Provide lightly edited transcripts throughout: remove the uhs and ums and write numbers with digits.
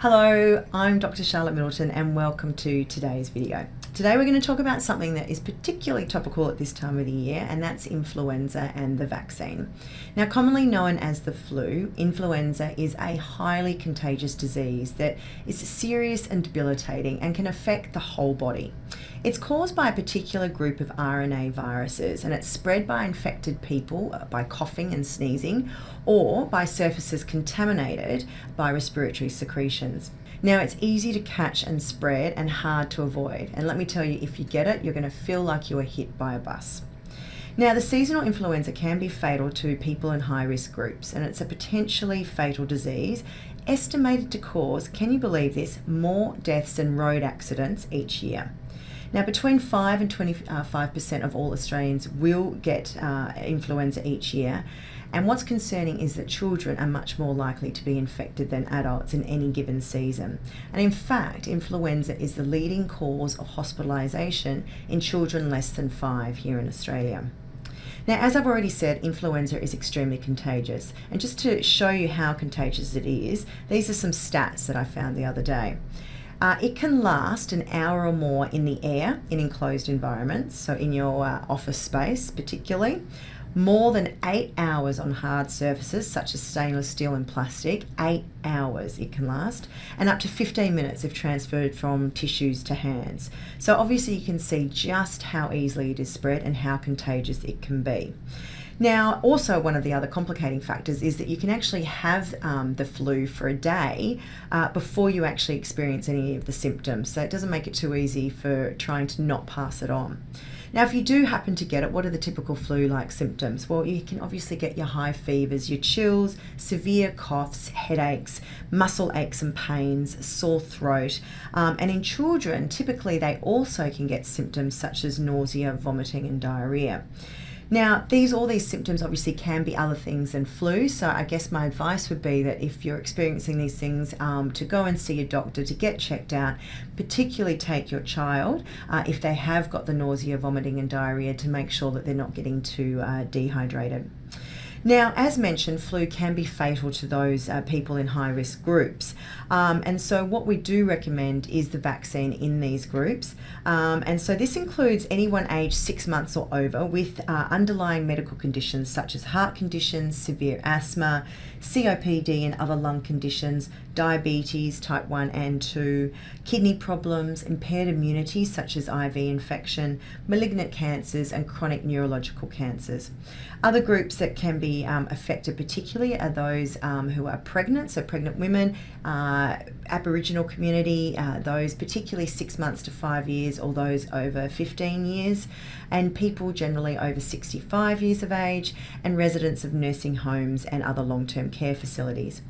Hello, I'm Dr. Charlotte Middleton and welcome to today's video. Today we're going to talk about something that is particularly topical at this time of the year, and that's influenza and the vaccine. Now, commonly known as the flu, influenza is a highly contagious disease that is serious and debilitating and can affect the whole body. It's caused by a particular group of RNA viruses, and it's spread by infected people by coughing and sneezing or by surfaces contaminated by respiratory secretions. Now, it's easy to catch and spread and hard to avoid, and let me tell you, if you get it, you're going to feel like you were hit by a bus. Now, the seasonal influenza can be fatal to people in high-risk groups, and it's a potentially fatal disease estimated to cause, can you believe this, more deaths than road accidents each year. Now, between 5 and 25% of all Australians will get influenza each year, and what's concerning is that children are much more likely to be infected than adults in any given season. And in fact, influenza is the leading cause of hospitalisation in children less than 5 here in Australia. Now, as I've already said, influenza is extremely contagious. And just to show you how contagious it is, these are some stats that I found the other day. It can last an hour or more in the air in enclosed environments, so in your office space particularly. More than 8 hours on hard surfaces such as stainless steel and plastic, 8 hours it can last, and up to 15 minutes if transferred from tissues to hands. So obviously you can see just how easily it is spread and how contagious it can be. Now, also one of the other complicating factors is that you can actually have the flu for a day before you actually experience any of the symptoms. So it doesn't make it too easy for trying to not pass it on. Now, if you do happen to get it, what are the typical flu-like symptoms? Well, you can obviously get your high fevers, your chills, severe coughs, headaches, muscle aches and pains, sore throat. And in children, typically they also can get symptoms such as nausea, vomiting and diarrhea. Now, all these symptoms obviously can be other things than flu, so I guess my advice would be that if you're experiencing these things, to go and see a doctor to get checked out, particularly take your child, if they have got the nausea, vomiting and diarrhea, to make sure that they're not getting too dehydrated. Now, as mentioned, flu can be fatal to those people in high-risk groups. And so what we do recommend is the vaccine in these groups. And so this includes anyone aged 6 months or over with underlying medical conditions such as heart conditions, severe asthma, COPD and other lung conditions, diabetes type 1 and 2, kidney problems, impaired immunity such as IV infection, malignant cancers and chronic neurological cancers. Other groups that can be affected particularly are those who are pregnant, so pregnant women, Aboriginal community, those particularly 6 months to 5 years or those over 15 years, and people generally over 65 years of age, and residents of nursing homes and other long-term care facilities.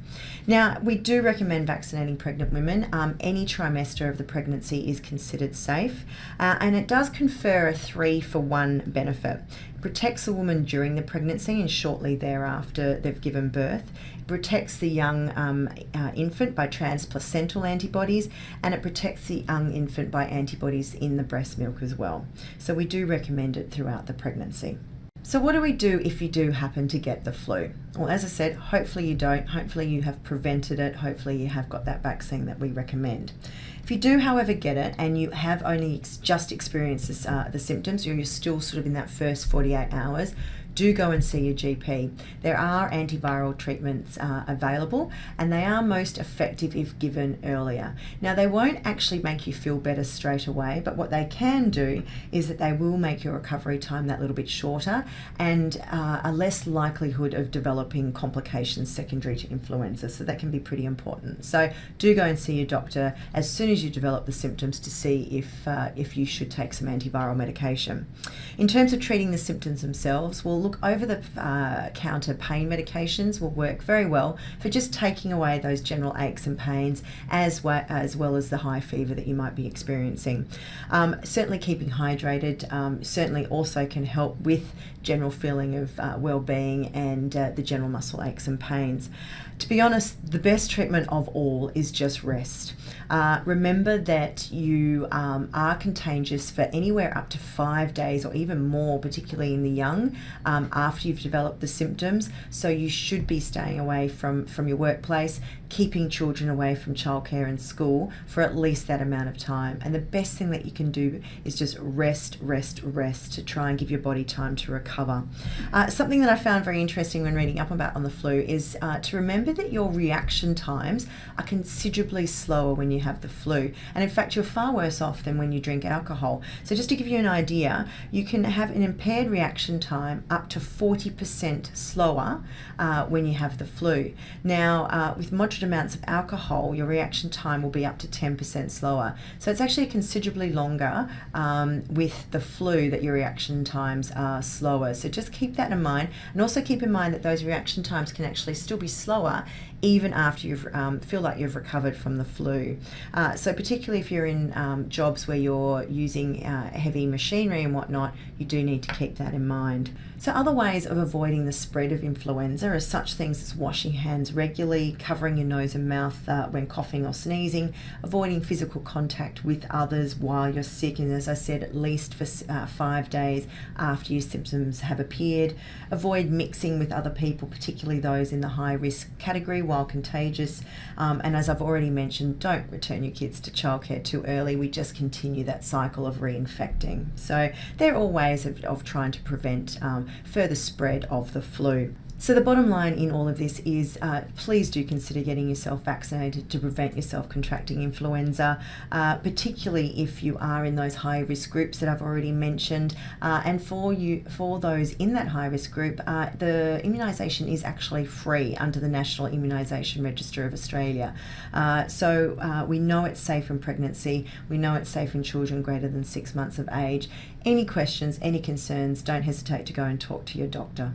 Now, we do recommend vaccinating pregnant women. Any trimester of the pregnancy is considered safe, and it does confer a 3-for-1 benefit. It protects the woman during the pregnancy and shortly thereafter they've given birth. It protects the young infant by transplacental antibodies, and it protects the young infant by antibodies in the breast milk as well. So we do recommend it throughout the pregnancy. So what do we do if you do happen to get the flu? Well, as I said, hopefully you don't. Hopefully you have prevented it. Hopefully you have got that vaccine that we recommend. If you do, however, get it and you have only just experienced the symptoms, or you're still sort of in that first 48 hours, do go and see your GP. There are antiviral treatments available, and they are most effective if given earlier. Now, they won't actually make you feel better straight away, but what they can do is that they will make your recovery time that little bit shorter and a less likelihood of developing complications secondary to influenza, so that can be pretty important. So do go and see your doctor as soon as you develop the symptoms to see if you should take some antiviral medication. In terms of treating the symptoms themselves, we'll look over the counter pain medications will work very well for just taking away those general aches and pains as well as the high fever that you might be experiencing. Certainly keeping hydrated certainly also can help with general feeling of well-being and the general muscle aches and pains. To be honest, the best treatment of all is just rest. Remember that you are contagious for anywhere up to 5 days or even more, particularly in the young, after you've developed the symptoms. So you should be staying away from your workplace, keeping children away from childcare and school for at least that amount of time. And the best thing that you can do is just rest to try and give your body time to recover. Something that I found very interesting when reading up about on the flu is to remember that your reaction times are considerably slower when you have the flu. And in fact, you're far worse off than when you drink alcohol. So just to give you an idea, you can have an impaired reaction time up to 40% slower when you have the flu. Now, with moderate amounts of alcohol, your reaction time will be up to 10% slower. So it's actually considerably longer with the flu that your reaction times are slower. So just keep that in mind, and also keep in mind that those reaction times can actually still be slower even after you feel like you've recovered from the flu. So particularly if you're in jobs where you're using heavy machinery and whatnot, you do need to keep that in mind. So other ways of avoiding the spread of influenza are such things as washing hands regularly, covering your nose and mouth when coughing or sneezing, avoiding physical contact with others while you're sick, and as I said, at least for 5 days after your symptoms have appeared. Avoid mixing with other people, particularly those in the high risk category while contagious. And as I've already mentioned, don't return your kids to childcare too early. We just continue that cycle of reinfecting. So they're all ways of trying to prevent further spread of the flu. So the bottom line in all of this is please do consider getting yourself vaccinated to prevent yourself contracting influenza, particularly if you are in those high risk groups that I've already mentioned. And for those in that high risk group, the immunisation is actually free under the National Immunisation Register of Australia. So we know it's safe in pregnancy. We know it's safe in children greater than 6 months of age. Any questions, any concerns, don't hesitate to go and talk to your doctor.